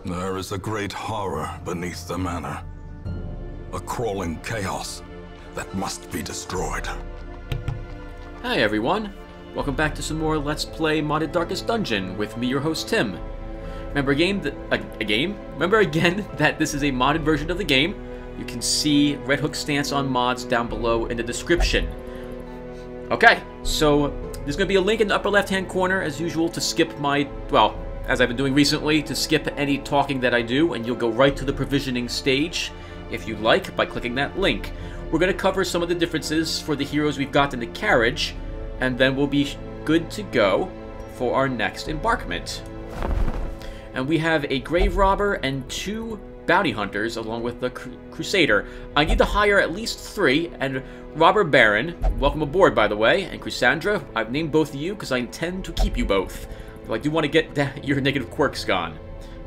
There is a great horror beneath the manor. A crawling chaos that must be destroyed. Hi everyone, welcome back to some more Let's Play Modded Darkest Dungeon with me, your host Tim. Remember Remember again that this is a modded version of the game. You can see Red Hook's stance on mods down below in the description. Okay, so there's going to be a link in the upper left-hand corner, as usual, to skip my, well, as I've been doing recently, to skip any talking that I do, and you'll go right to the provisioning stage, if you like, by clicking that link. We're going to cover some of the differences for the heroes we've got in the carriage, and then we'll be good to go for our next embarkment. And we have a grave robber and 2 bounty hunters, along with the crusader. I need to hire at least 3, and Robber Baron, welcome aboard by the way, and Chrysandra, I've named both of you because I intend to keep you both. Though I do want to get your negative quirks gone.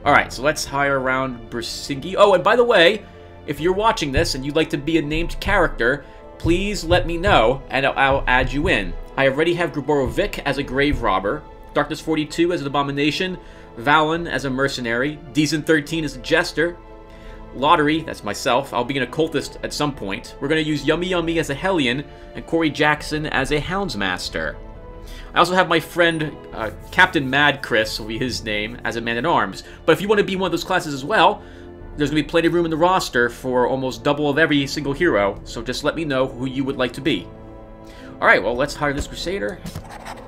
Alright, so let's hire around Bersingi. Oh, and by the way, if you're watching this and you'd like to be a named character, please let me know, and I'll add you in. I already have Graborovic as a grave robber, Darkness 42 as an abomination, Valen as a mercenary, Deason 13 as a jester, Lotaeri, that's myself, I'll be an occultist at some point. We're going to use Yummy Yummy as a Hellion, and Corey Jackson as a Houndsmaster. I also have my friend Captain Mad Chris, will be his name, as a man-at-arms. But if you want to be one of those classes as well, there's going to be plenty of room in the roster for almost double of every single hero, so just let me know who you would like to be. Alright, well, let's hire this Crusader.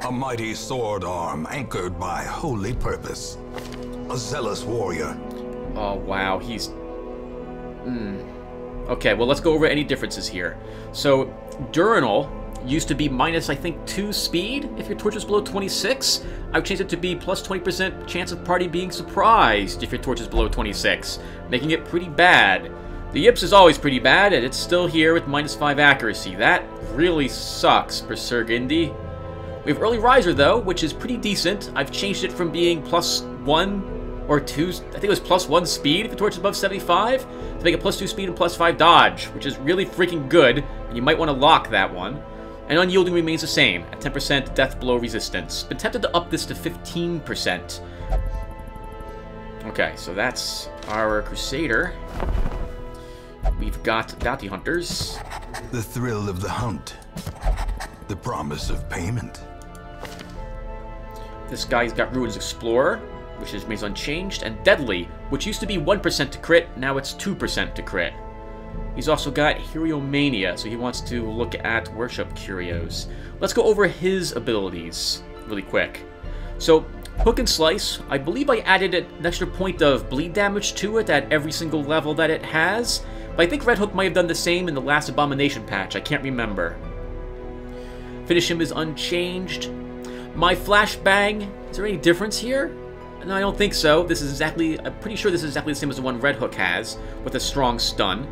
A mighty sword arm anchored by holy purpose. A zealous warrior. Oh, wow, he's... Okay, well, let's go over any differences here. So, Durinal used to be minus, I think, 2 speed if your torch is below 26. I've changed it to be plus 20% chance of party being surprised if your torch is below 26, making it pretty bad. The Yips is always pretty bad, and it's still here with minus 5 accuracy. That really sucks, Berserk Indy. We have Early Riser, though, which is pretty decent. I've changed it from being plus 1 or 2, I think it was plus 1 speed if the torch is above 75, to make it plus 2 speed and plus 5 dodge, which is really freaking good, and you might want to lock that one. And Unyielding remains the same, at 10% death blow resistance. Been tempted to up this to 15%. Okay, so that's our Crusader. We've got Bounty Hunters. The thrill of the hunt. The promise of payment. This guy's got Ruins Explorer, which remains unchanged, and Deadly, which used to be 1% to crit, now it's 2% to crit. He's also got Heliomania, so he wants to look at Worship Curios. Let's go over his abilities really quick. So, Hook and Slice, I believe I added an extra point of bleed damage to it at every single level that it has, but I think Red Hook might have done the same in the last Abomination patch, I can't remember. Finish him is unchanged. My Flashbang, is there any difference here? No, I don't think so. This is exactly, I'm pretty sure this is exactly the same as the one Red Hook has, with a strong stun.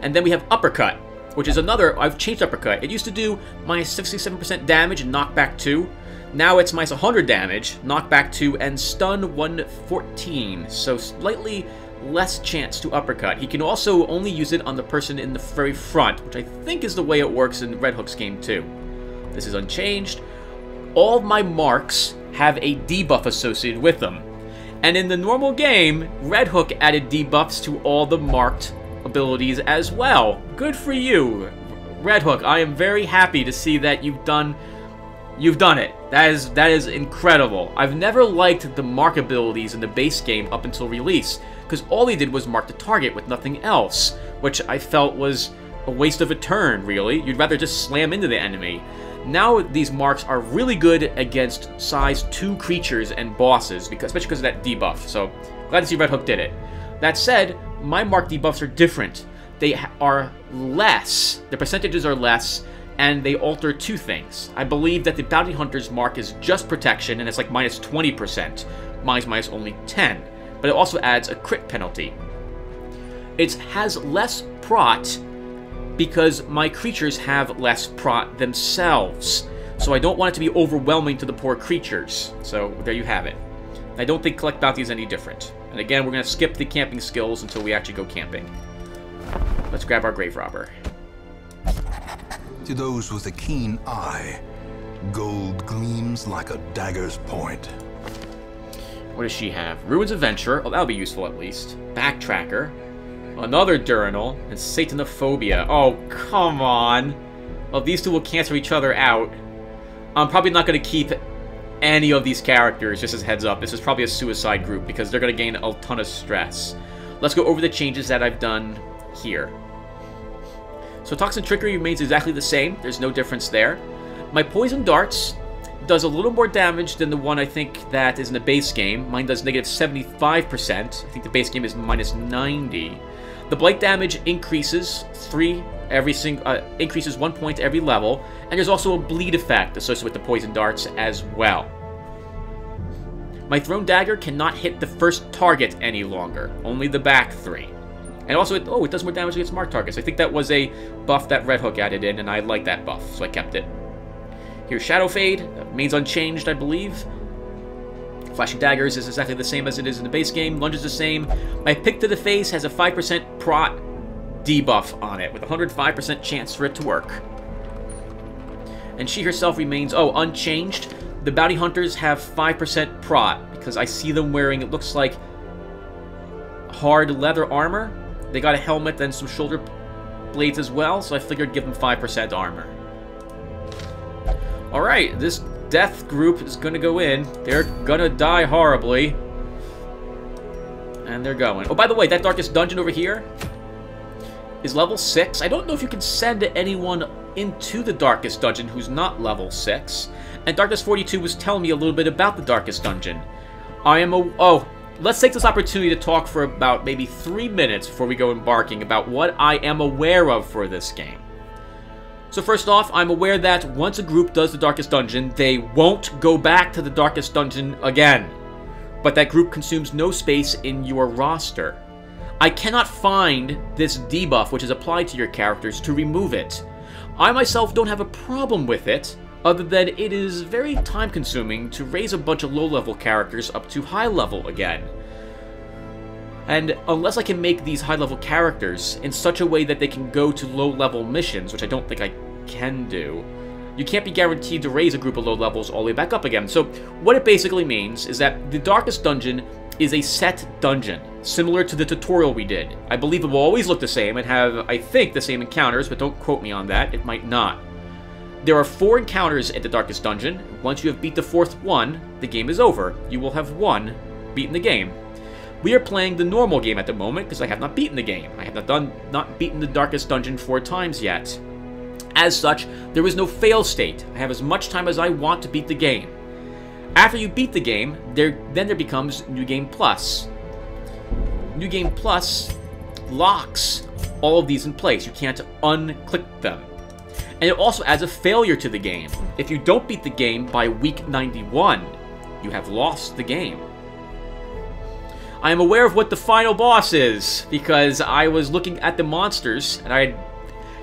And then we have Uppercut, which is another, I've changed Uppercut. It used to do minus 67% damage and knockback 2. Now it's minus 100 damage, knockback 2, and stun 114. So slightly less chance to Uppercut. He can also only use it on the person in the very front, which I think is the way it works in Red Hook's game too. This is unchanged. All of my marks have a debuff associated with them. And in the normal game, Red Hook added debuffs to all the marked abilities as well. Good for you, Red Hook. I am very happy to see that you've done it. That is incredible. I've never liked the mark abilities in the base game up until release, because all he did was mark the target with nothing else, which I felt was a waste of a turn, really. You'd rather just slam into the enemy. Now these marks are really good against size 2 creatures and bosses, especially because of that debuff, so glad to see Red Hook did it. That said, my mark debuffs are different. They are less, the percentages are less, and they alter 2 things. I believe that the Bounty Hunter's mark is just protection, and it's like minus 20%. Mine's minus only 10, but it also adds a crit penalty. It has less prot, because my creatures have less prot themselves. So I don't want it to be overwhelming to the poor creatures. So there you have it. I don't think Collect Bounty is any different. And again, we're going to skip the camping skills until we actually go camping. Let's grab our Grave Robber. To those with a keen eye, gold gleams like a dagger's point. What does she have? Ruins Adventure. Oh, that'll be useful at least. Backtracker. Another Diurnal. And Satanophobia. Oh, come on. Well, these two will cancel each other out. I'm probably not going to keep any of these characters, just as heads up. This is probably a suicide group because they're going to gain a ton of stress. Let's go over the changes that I've done here. So Toxin Trickery remains exactly the same. There's no difference there. My Poison Darts does a little more damage than the one I think that is in the base game. Mine does negative 75%. I think the base game is minus 90. The Blight damage increases increases 1 point every level, and there's also a bleed effect associated with the Poison Darts as well. My Thrown Dagger cannot hit the first target any longer, only the back 3. And also, it does more damage against marked targets. I think that was a buff that Red Hook added in, and I like that buff, so I kept it. Here's Shadow Fade, remains unchanged, I believe. Flashing Daggers is exactly the same as it is in the base game. Lunge is the same. My Pick to the Face has a 5% prot debuff on it, with a 105% chance for it to work. And she herself remains, unchanged. The Bounty Hunters have 5% prot, because I see them wearing, it looks like, hard leather armor. They got a helmet and some shoulder blades as well, so I figured give them 5% armor. Alright, this death group is gonna go in. They're gonna die horribly. And they're going. Oh, by the way, that Darkest Dungeon over here is level 6. I don't know if you can send anyone into the Darkest Dungeon who's not level 6. And Darkness42 was telling me a little bit about the Darkest Dungeon. Let's take this opportunity to talk for about maybe 3 minutes before we go embarking about what I am aware of for this game. So first off, I'm aware that once a group does the Darkest Dungeon, they won't go back to the Darkest Dungeon again. But that group consumes no space in your roster. I cannot find this debuff which is applied to your characters to remove it. I myself don't have a problem with it, other than it is very time-consuming to raise a bunch of low-level characters up to high-level again. And unless I can make these high-level characters in such a way that they can go to low-level missions, which I don't think I can do, you can't be guaranteed to raise a group of low levels all the way back up again. So what it basically means is that the Darkest Dungeon is a set dungeon, similar to the tutorial we did. I believe it will always look the same and have, I think, the same encounters, but don't quote me on that, it might not. There are 4 encounters at the Darkest Dungeon. Once you have beat the 4th one, the game is over. You will have beaten the game. We are playing the normal game at the moment because I have not beaten the game. I have not beaten the Darkest Dungeon 4 times yet. As such, there is no fail state. I have as much time as I want to beat the game. After you beat the game, then there becomes New Game Plus. New Game Plus locks all of these in place. You can't unclick them. And it also adds a failure to the game. If you don't beat the game by week 91, you have lost the game. I am aware of what the final boss is, because I was looking at the monsters, and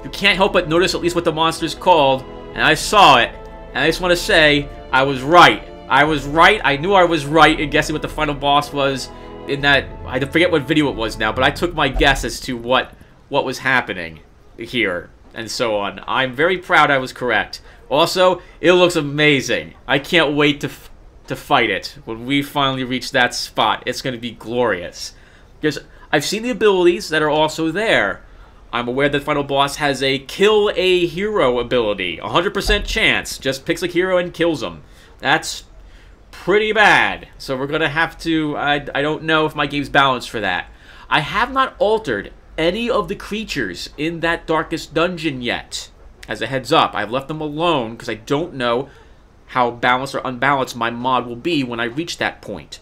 you can't help but notice at least what the monster's called, and I saw it, and I just want to say, I was right. I was right, I knew I was right in guessing what the final boss was in that, I forget what video it was now, but I took my guess as to what was happening here, and so on. I'm very proud I was correct. Also, it looks amazing. I can't wait to fight it when we finally reach that spot. It's going to be glorious. Because I've seen the abilities that are also there. I'm aware that the final boss has a kill a hero ability. 100% chance. Just picks a hero and kills them. That's pretty bad. So we're going to have to... I don't know if my game's balanced for that. I have not altered any of the creatures in that Darkest Dungeon yet. As a heads up, I've left them alone because I don't know how balanced or unbalanced my mod will be when I reach that point.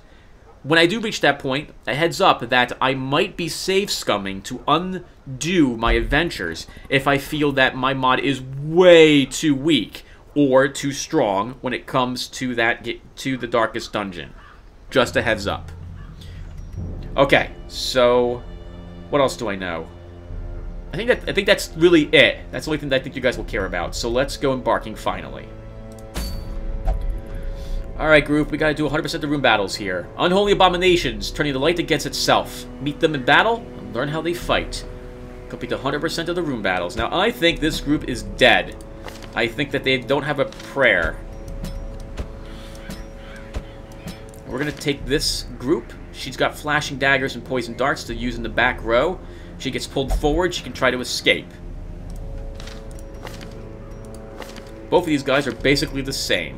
When I do reach that point, a heads up that I might be save scumming to undo my adventures if I feel that my mod is way too weak or too strong when it comes to the Darkest Dungeon. Just a heads up. Okay, so what else do I know? I think that's really it. That's the only thing that I think you guys will care about. So let's go embarking finally. Alright, group, we gotta do 100% of the room battles here. Unholy abominations, turning the light against itself. Meet them in battle, and learn how they fight. Complete 100% of the room battles. Now, I think this group is dead. I think that they don't have a prayer. We're going to take this group. She's got flashing daggers and poison darts to use in the back row. She gets pulled forward, she can try to escape. Both of these guys are basically the same.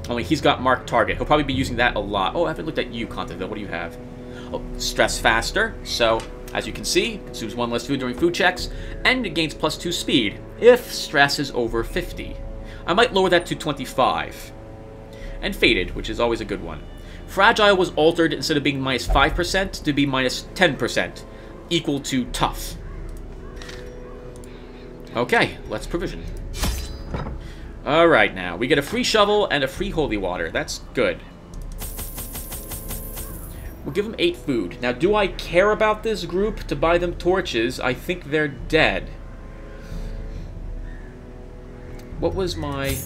Only he's got marked target. He'll probably be using that a lot. Oh, I haven't looked at you, Contiville. What do you have? Oh, stress faster. So, as you can see, consumes 1 less food during food checks, and it gains +2 speed if stress is over 50. I might lower that to 25. And faded, which is always a good one. Fragile was altered instead of being -5% to be -10%, equal to tough. Okay, let's provision. Alright now, we get a free shovel and a free holy water. That's good. We'll give them 8 food. Now, do I care about this group to buy them torches? I think they're dead. What was my...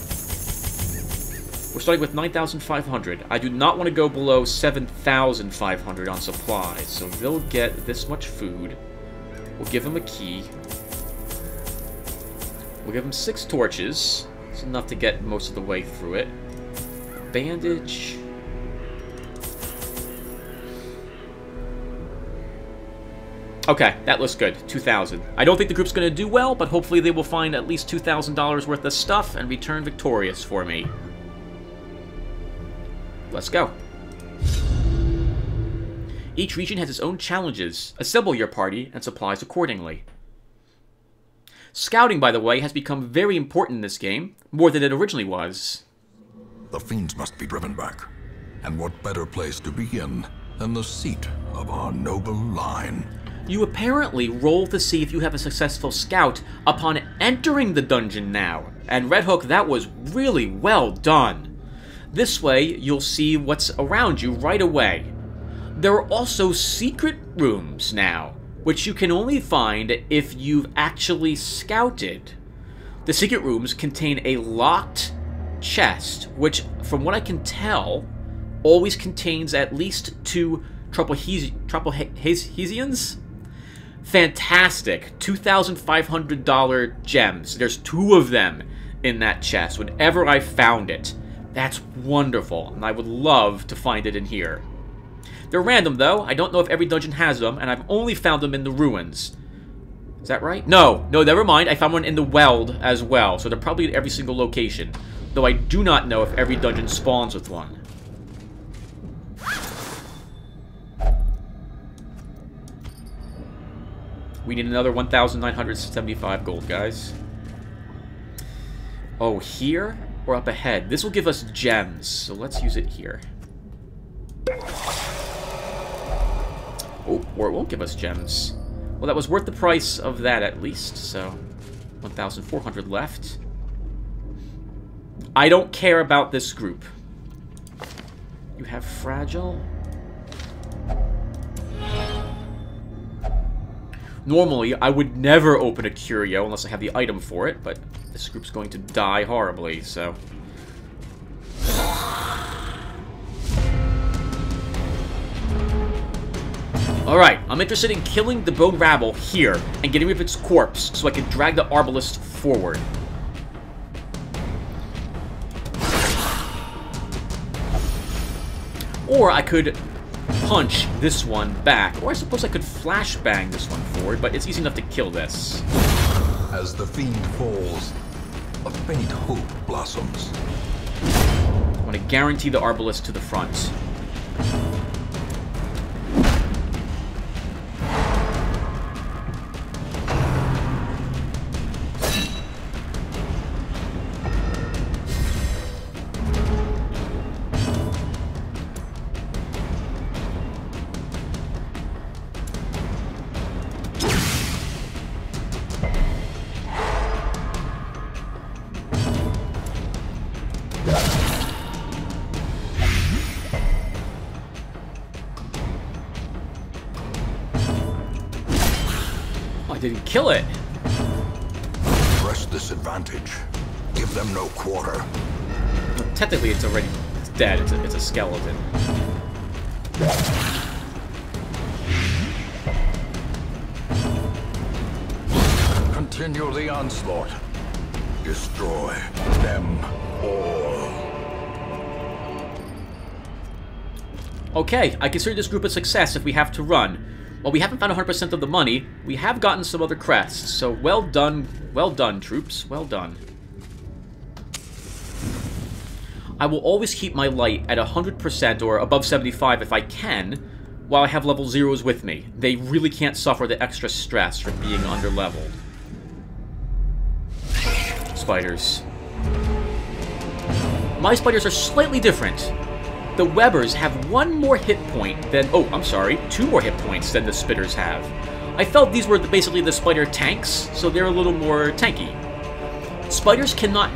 We're starting with 9,500. I do not want to go below 7,500 on supplies, so they'll get this much food. We'll give them a key. We'll give them 6 torches. It's enough to get most of the way through it. Bandage. Okay, that looks good. 2,000. I don't think the group's going to do well, but hopefully they will find at least $2,000 worth of stuff and return victorious for me. Let's go. Each region has its own challenges. Assemble your party and supplies accordingly. Scouting, by the way, has become very important in this game, more than it originally was. The fiends must be driven back. And what better place to begin than the seat of our noble line? You apparently roll to see if you have a successful scout upon entering the dungeon now. And Red Hook, that was really well done. This way, you'll see what's around you right away. There are also secret rooms now, which you can only find if you've actually scouted. The secret rooms contain a locked chest, which, from what I can tell, always contains at least 2 Troublehesians? Fantastic. $2,500 gems. There's 2 of them in that chest, whenever I found it. That's wonderful, and I would love to find it in here. They're random, though. I don't know if every dungeon has them, and I've only found them in the ruins. Is that right? No, never mind. I found one in the Weld as well, so they're probably at every single location. Though I do not know if every dungeon spawns with one. We need another 1,975 gold, guys. Oh, here? Or up ahead? This will give us gems, so let's use it here. Oh, or it won't give us gems. Well, that was worth the price of that at least, so 1,400 left. I don't care about this group. You have fragile? Normally, I would never open a curio unless I have the item for it, but this group's going to die horribly, so... Alright, I'm interested in killing the bone rabble here and getting rid of its corpse so I can drag the arbalist forward. Or I could punch this one back. Or I suppose I could flashbang this one forward, but it's easy enough to kill this. As the fiend falls, a faint hope blossoms. I want to guarantee the arbalist to the front. Didn't kill it. Press this advantage. Give them no quarter. Well, technically, it's dead. It's a skeleton. Continue the onslaught. Destroy them all. Okay, I consider this group a success if we have to run. While we haven't found 100% of the money, we have gotten some other crests, so well done, troops, well done. I will always keep my light at 100% or above 75 if I can, while I have level 0s with me. They really can't suffer the extra stress from being underleveled. Spiders. My spiders are slightly different. The Webbers have 1 more hit point than... Oh, I'm sorry, 2 more hit points than the Spitters have. I felt these were basically the spider tanks, so they're a little more tanky. Spiders cannot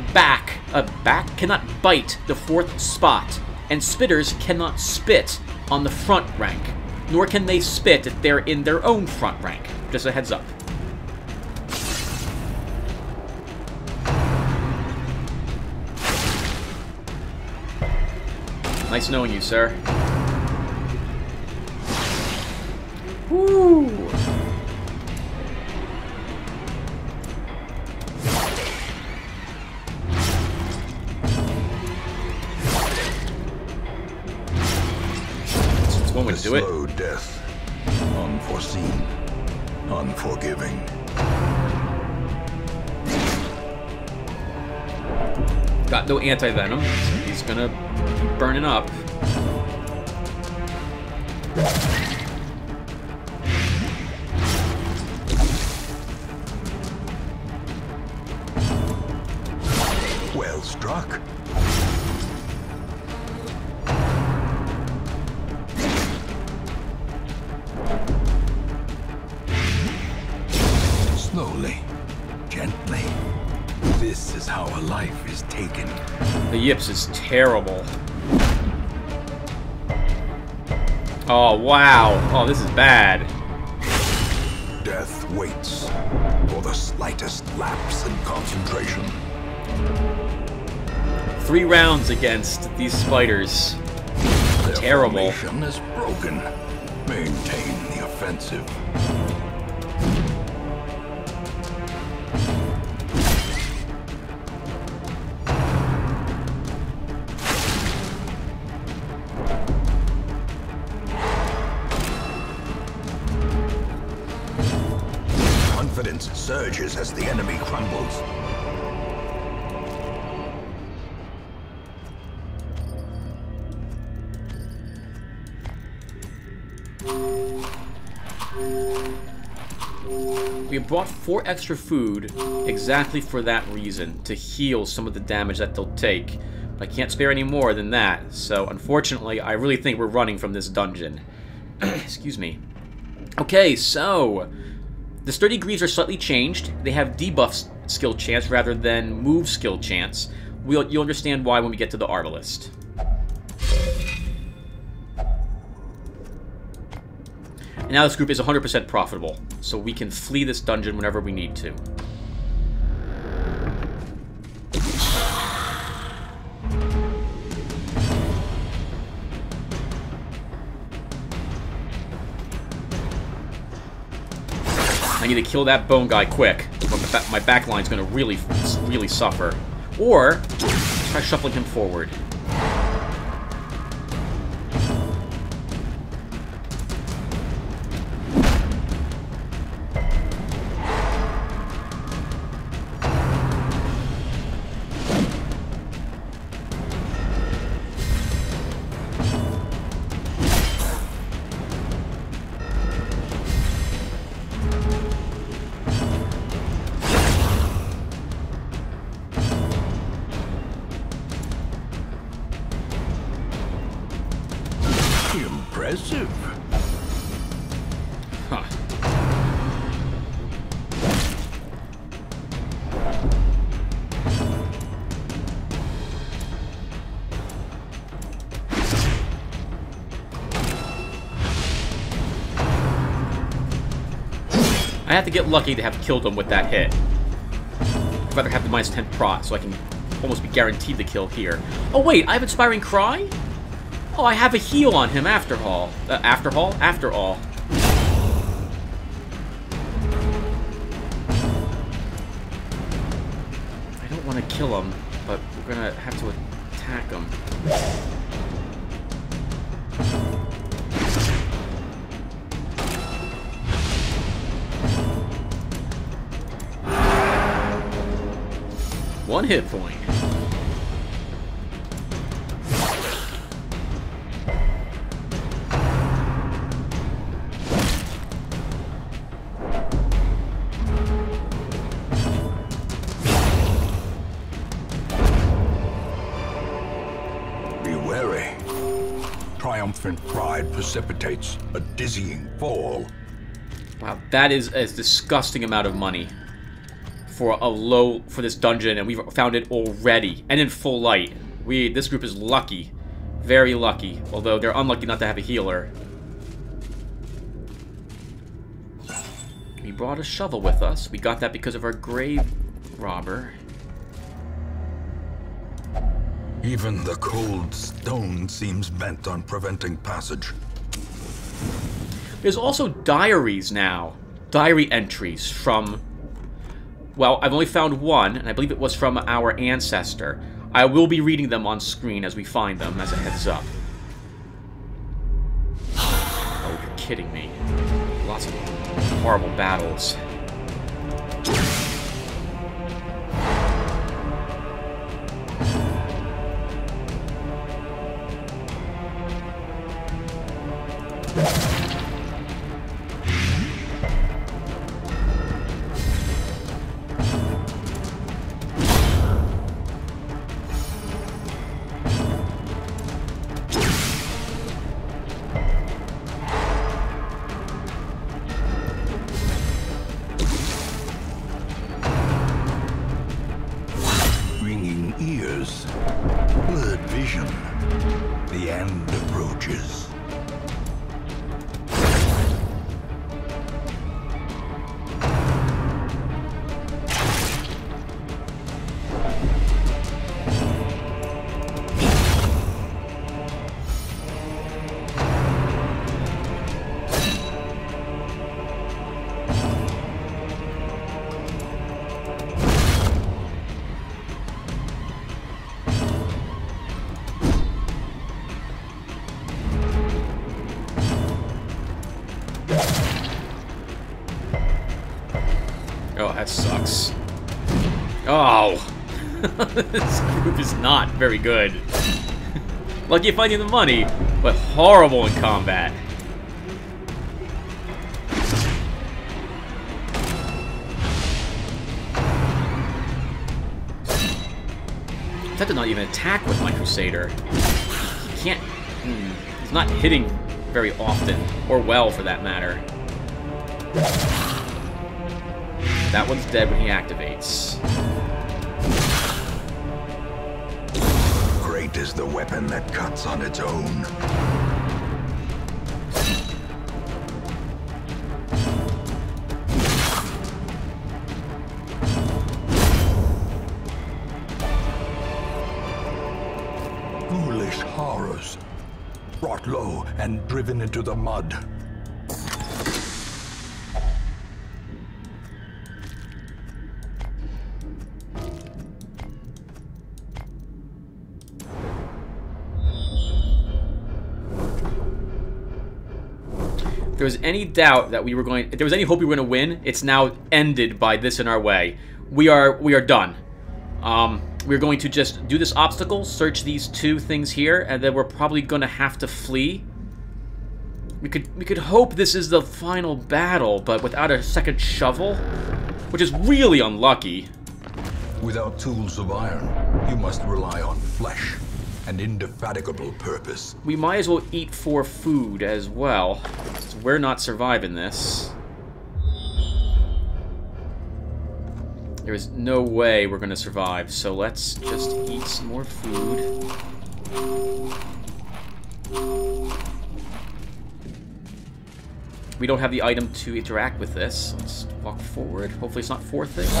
cannot bite the 4th spot, and Spitters cannot spit on the front rank, nor can they spit if they're in their own front rank. Just a heads up. Nice knowing you, sir. Woo! That's one way to do it. Slow death, unforeseen, unforgiving. Got no anti-venom. He's gonna be burning up. Well struck. Slowly, gently. This is how a life is taken. The yips is terrible. Oh, wow. Oh, this is bad. Death waits for the slightest lapse in concentration. 3 rounds against these spiders. Their Terrible. formation is broken. Maintain the offensive. Confidence surges as the enemy crumbles. We brought 4 extra food exactly for that reason, to heal some of the damage that they'll take. But I can't spare any more than that, so unfortunately I really think we're running from this dungeon. Excuse me. Okay, so the sturdy greaves are slightly changed. They have debuff skill chance rather than move skill chance. You'll understand why when we get to the Arbalist. And now this group is 100% profitable, so we can flee this dungeon whenever we need to. I need to kill that bone guy quick, or my backline's gonna really suffer. Or try shuffling him forward. Impressive. Huh. I have to get lucky to have killed him with that hit. I'd rather have the minus 10 prot so I can almost be guaranteed the kill here. Oh wait, I have Inspiring Cry? Oh, I have a heal on him after all. After all? I don't want to kill him, but we're gonna have to attack him. 1 hit point. Be wary. Triumphant pride precipitates a dizzying fall. Wow, that is a disgusting amount of money for this dungeon, and we've found it already, and in full light. This group is lucky, very lucky, although they're unlucky not to have a healer. We brought a shovel with us. We got that because of our grave robber. Even the cold stone seems bent on preventing passage. There's also diaries now. Diary entries from... Well, I've only found one, and I believe it was from our ancestor. I will be reading them on screen as we find them, as a heads up. Oh, you're kidding me. Lots of horrible battles. Ringing ears, blurred vision. The end approaches. Oh, that sucks. Oh! This group is not very good. Lucky finding the money, but horrible in combat. That did not even attack with my Crusader. He can't... he's not hitting very often, or well for that matter. That one's dead when he activates. Great is the weapon that cuts on its own. Foolish horrors, brought low and driven into the mud. If there was any doubt that if there was any hope we were going to win, it's now ended by this in our way. We are done. We're going to just do this obstacle, search these 2 things here, and then we're probably going to have to flee. We could hope this is the final battle, but without a second shovel, which is really unlucky. Without tools of iron, you must rely on flesh and indefatigable purpose. We might as well eat for food as well, so we're not surviving this. There is no way we're going to survive, so let's just eat some more food. We don't have the item to interact with this. Let's walk forward. Hopefully it's not 4 things.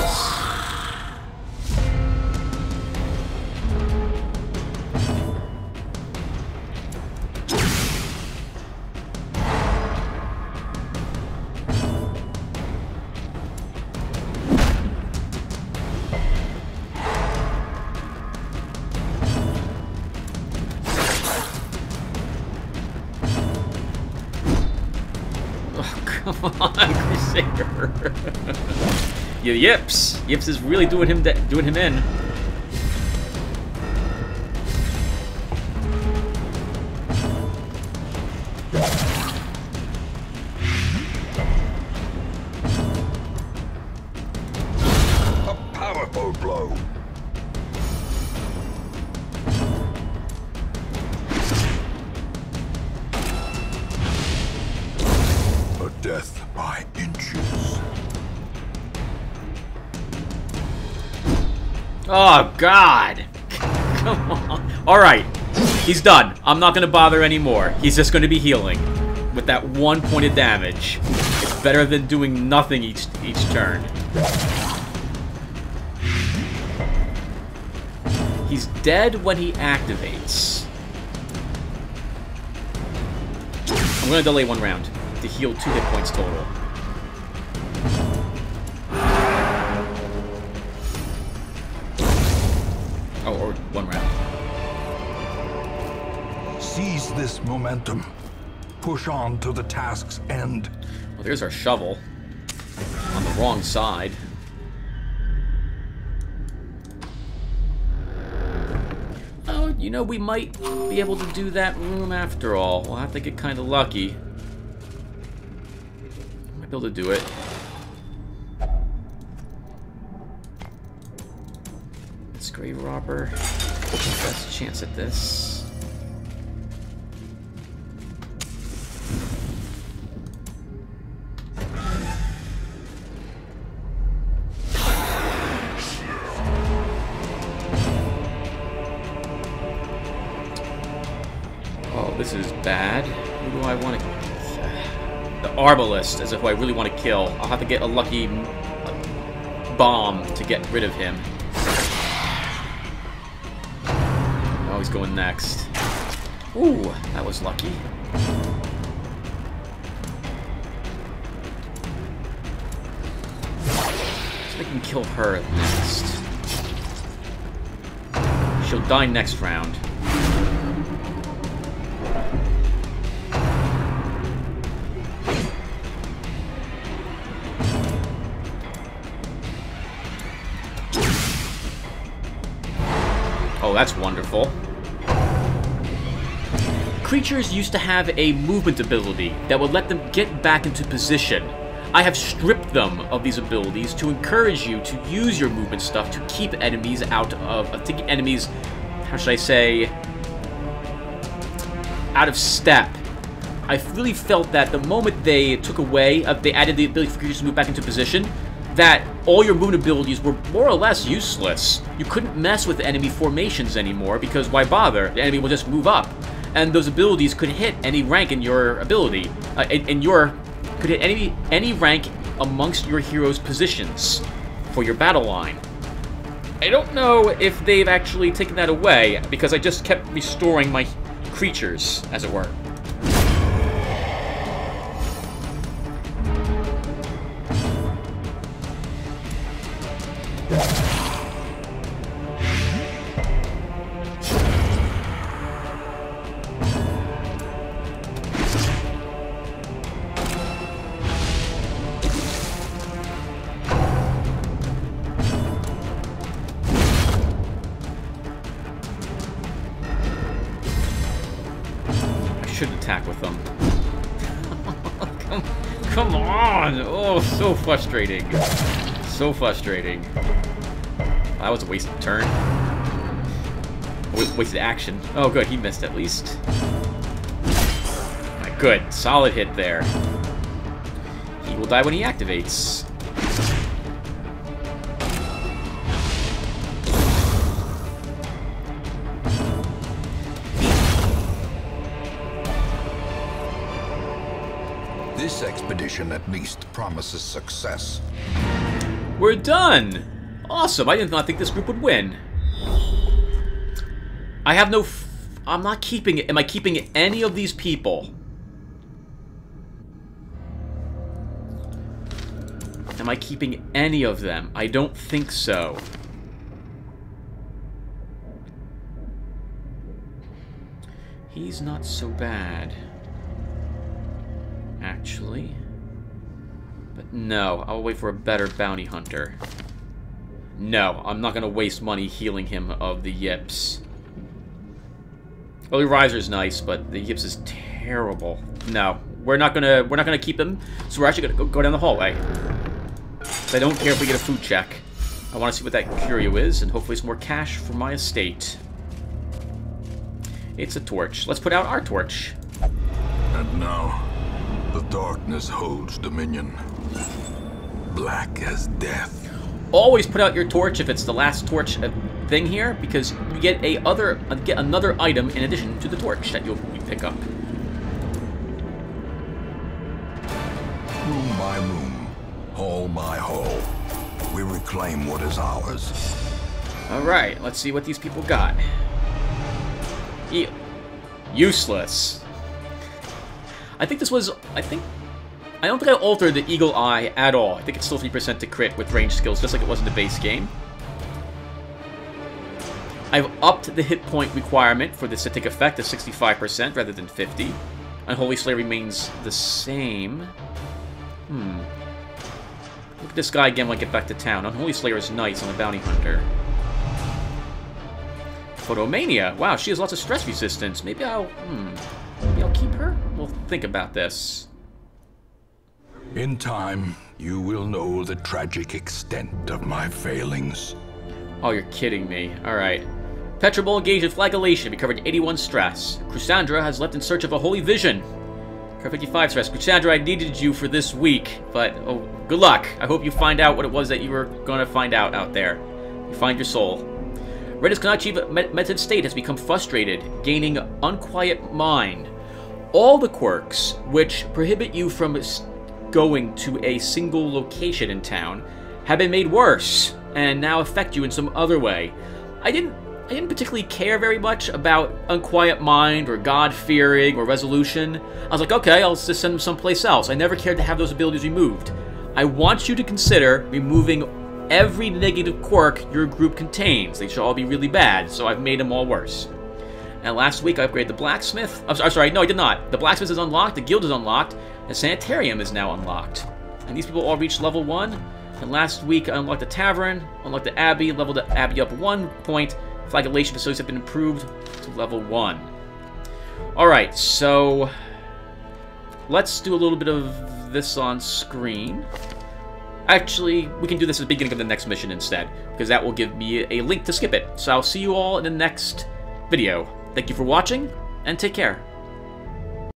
Come on, Crusader. Yeah, Yips. Yips is really doing him in. death by inches. Oh, God! Come on. Alright, he's done. I'm not gonna bother anymore. He's just gonna be healing with that 1 point of damage. It's better than doing nothing each turn. He's dead when he activates. I'm gonna delay 1 round to heal 2 hit points total. Oh, or 1 round. Seize this momentum. Push on to the task's end. Well, there's our shovel. On the wrong side. Oh, you know, we might be able to do that room after all. We'll have to get kind of lucky. Might be able to do it. It's Grave Robber. Best chance at this. This is bad. Who do I want to... The Arbalist is who I really want to kill. I'll have to get a lucky bomb to get rid of him. Oh, he's going next. Ooh, that was lucky. So I can kill her next. She'll die next round. Oh, that's wonderful. Creatures used to have a movement ability that would let them get back into position. I have stripped them of these abilities to encourage you to use your movement stuff to keep enemies out of... enemies, how should I say... out of step. I really felt that the moment they took away... they added the ability for creatures to move back into position, that all your movement abilities were more or less useless. You couldn't mess with enemy formations anymore, because why bother? The enemy will just move up. And those abilities could hit any rank in your ability. Could hit any rank amongst your hero's positions for your battle line. I don't know if they've actually taken that away, because I just kept restoring my creatures, as it were. Should attack with them. Come on! Oh, so frustrating. So frustrating. That was a wasted turn. Wasted action. Oh, good. He missed at least. Good. Solid hit there. He will die when he activates. This expedition at least promises success. We're done! Awesome, I did not think this group would win. I have no... I'm not keeping it. Am I keeping any of these people? Am I keeping any of them? I don't think so. He's not so bad. Actually. But no, I'll wait for a better bounty hunter. No, I'm not gonna waste money healing him of the yips. Early Riser's nice, but the yips is terrible. No, we're not gonna keep him, so we're actually gonna go down the hallway. I don't care if we get a food check. I want to see what that curio is, and hopefully some more cash for my estate. It's a torch. Let's put out our torch. And now, the darkness holds dominion. Black as death. Always put out your torch if it's the last torch thing here, because you get another item in addition to the torch that you'll pick up. Room by room, hall by hall, we reclaim what is ours. Alright, let's see what these people got. Useless. I don't think I altered the Eagle Eye at all. I think it's still 3% to crit with range skills, just like it was in the base game. I've upped the hit point requirement for this to take effect to 65% rather than 50%. Unholy Slayer remains the same. Look at this guy again when I get back to town. Unholy Slayer is nice on the Bounty Hunter. Photomania. Wow, she has lots of stress resistance. Maybe I'll keep her? We'll think about this. In time, you will know the tragic extent of my failings. Oh, you're kidding me. Alright. Petrable engaged in flagellation, recovered 81 stress. Chrysandra has left in search of a holy vision. Recovered 55 stress. Chrysandra, I needed you for this week, but oh, good luck. I hope you find out what it was that you were going to find out there. You find your soul. Redis cannot achieve a method state has become frustrated, gaining unquiet mind. All the quirks, which prohibit you from going to a single location in town, have been made worse, and now affect you in some other way. I didn't particularly care very much about Unquiet Mind, or God-fearing, or Resolution. I was like, okay, I'll just send them someplace else. I never cared to have those abilities removed. I want you to consider removing every negative quirk your group contains. They should all be really bad, so I've made them all worse. And last week I upgraded the blacksmith. I'm sorry, no I did not. The blacksmith is unlocked, the guild is unlocked, the sanitarium is now unlocked. And these people all reached level 1. And last week I unlocked the tavern, unlocked the abbey, leveled the abbey up 1 point. Flagellation facilities have been improved to level 1. Alright, so let's do a little bit of this on screen. Actually, we can do this at the beginning of the next mission instead, because that will give me a link to skip it. So I'll see you all in the next video. Thank you for watching, and take care.